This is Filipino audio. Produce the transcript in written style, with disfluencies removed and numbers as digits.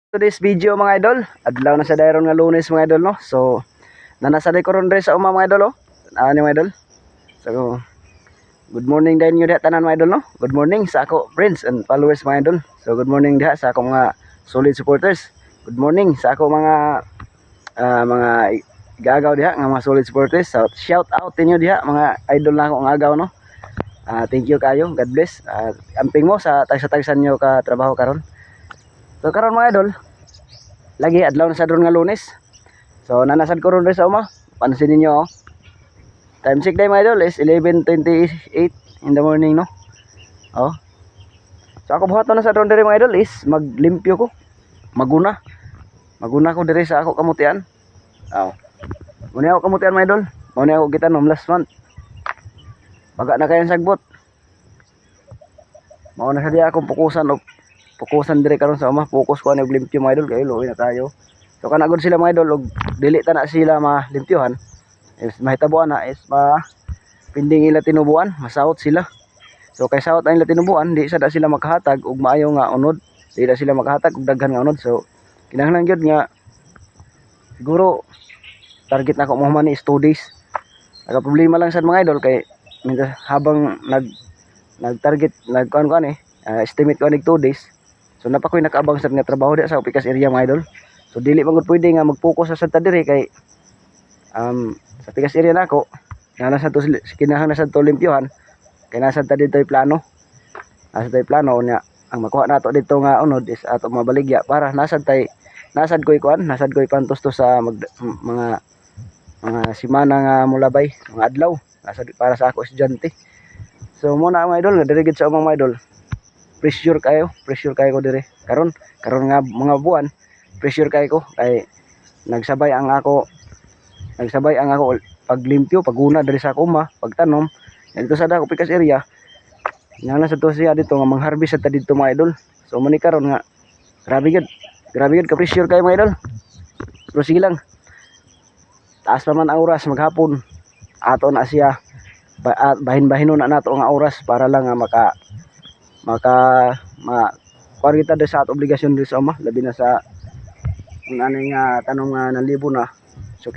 Today's video mga idol, adlaw na sa dayron nga Lunes mga idol no. So nanasaday ko ron diri sa mga idol oh. Ani mga idol. So good morning din niyo diha tanan mga idol no. Good morning sa ako friends and followers mga idol. So good morning diha sa ako mga solid supporters. Good morning sa ako mga igagaw diha nga mga solid supporters. So shout out ninyo diha mga idol na ako nga agaw no. Thank you kayo. God bless. Amping mo sa tagsa-tagsan niyo ka trabaho karon. So karon mga idol, lagi adlaw na sa dron nga Lunes. So nanasad ko ron sa uma. Pansin niyo oh. Time check day mga idol is 11:28 in the morning no. Oh. So ako buhaton na sa dron diri mga idol is maglimpyo ko. Maguna. Maguna ko diri sa ako kamutian. Oh. Muna ako kamutian mga idol. Muna ako gitanom last month. Baga na kayo sagbot. Mao na sa diya akong pukusan dire karon sa uma, focus ko ani og limpyo mga idol kay luoy na tayo. So kana gud sila mga idol og dili ta na sila malimpyohan. Is mahitabuan na is pinding ila tinubuan, masahot sila. So kay sahot ang ila tinubuan, di sada sila makahatag og maayo nga unod. Di na sila makahatag og daghan nga unod. So kinahanglan gyud nga siguro target nako mo man is 2 days. Aga problema lang sad mga idol kay habang nag-target nagkuan estimate ko nig 2 days. So napakoy nakaabang sa nga trabaho di sa Pikas area mga idol. So dili man gud pwede nga mag-focus sa Santa dire kay sa Pikas area nako nasa to kinahanglan sa to limpyohan kay nasa ta dito plano. Nasa tay plano nya ang makuha nato dito nga unod is ato mabaligya para nasad koy kuan, nasad koy pantos to sa mga semana nga mulabay, mga adlaw nasad para sa ako estudyante. So mo na mga idol, nga dire gid sa mga idol. Pressure kayo ko dire. Karon nga mga buwan, pressure kayo ko kay nagsabay ang ako paglimpyo, paguna diri sa kuma, pagtanom dito sa dako Pikas area. Nga sa to siya dito nga mangharvest ta dito mga idol. So mo ni karon nga grabe gud ka pressure kayo mga idol. Pero sige lang. Taas pa man ang oras maghapon. Ato na siya bahin-bahinon na nato nga oras para lang nga kuan kita sa ato obligasyon diri sa uma, labi na sa kung ano nga tanong nga nalibo na. So